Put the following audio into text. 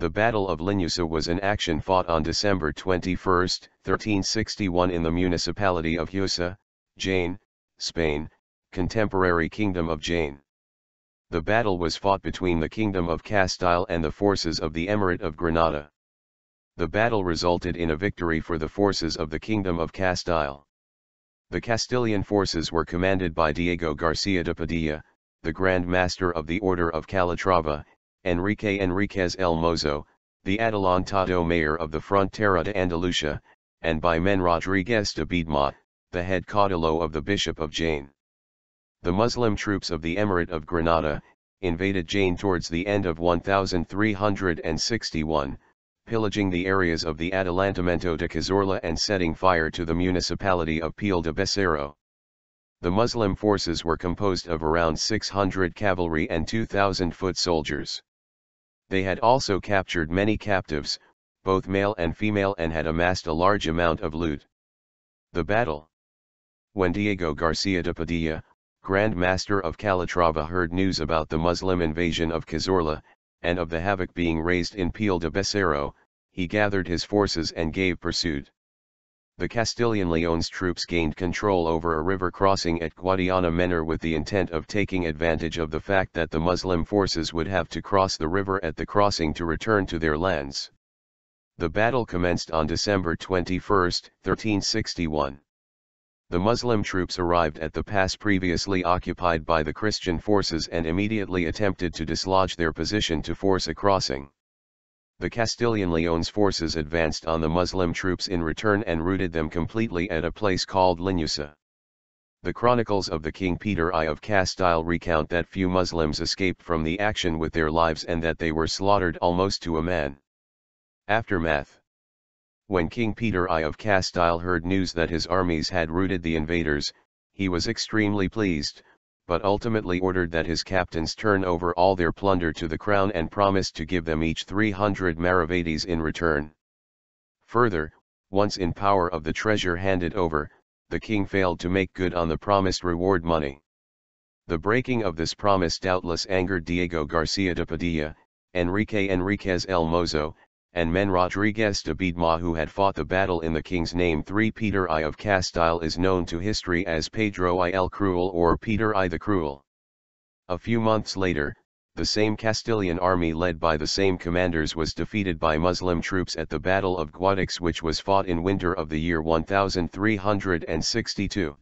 The Battle of Linuesa was an action fought on December 21, 1361 in the municipality of Huesa, Jaén, Spain, contemporary Kingdom of Jaén. The battle was fought between the Kingdom of Castile and the forces of the Emirate of Granada. The battle resulted in a victory for the forces of the Kingdom of Castile. The Castilian forces were commanded by Diego García de Padilla, the Grand Master of the Order of Calatrava, Enrique Enríquez el Mozo, the Adelantado Mayor of the Frontera de Andalucía, and by Men Rodríguez de Biedma, the head Caudillo of the Bishop of Jaén. The Muslim troops of the Emirate of Granada invaded Jaén towards the end of 1361, pillaging the areas of the Adelantamiento de Cazorla and setting fire to the municipality of Peal de Becerro. The Muslim forces were composed of around 600 cavalry and 2,000 foot soldiers. They had also captured many captives, both male and female, and had amassed a large amount of loot. The battle. When Diego García de Padilla, Grand Master of Calatrava, heard news about the Muslim invasion of Cazorla, and of the havoc being raised in Peal de Becerro, he gathered his forces and gave pursuit. The Castilian Leon's troops gained control over a river crossing at Guadiana Menor with the intent of taking advantage of the fact that the Muslim forces would have to cross the river at the crossing to return to their lands. The battle commenced on December 21, 1361. The Muslim troops arrived at the pass previously occupied by the Christian forces and immediately attempted to dislodge their position to force a crossing. The Castilian Leon's forces advanced on the Muslim troops in return and routed them completely at a place called Linuesa. The chronicles of the King Peter I of Castile recount that few Muslims escaped from the action with their lives and that they were slaughtered almost to a man. Aftermath. When King Peter I of Castile heard news that his armies had routed the invaders, he was extremely pleased, but ultimately ordered that his captains turn over all their plunder to the crown and promised to give them each 300 maravedis in return. Further, once in power of the treasure handed over, the king failed to make good on the promised reward money. The breaking of this promise doubtless angered Diego García de Padilla, Enrique Enríquez el Mozo, and Men Rodríguez de Biedma, who had fought the battle in the king's name. Peter I of Castile is known to history as Pedro I el Cruel or Peter I the Cruel. A few months later, the same Castilian army led by the same commanders was defeated by Muslim troops at the Battle of Guadix, which was fought in winter of the year 1362.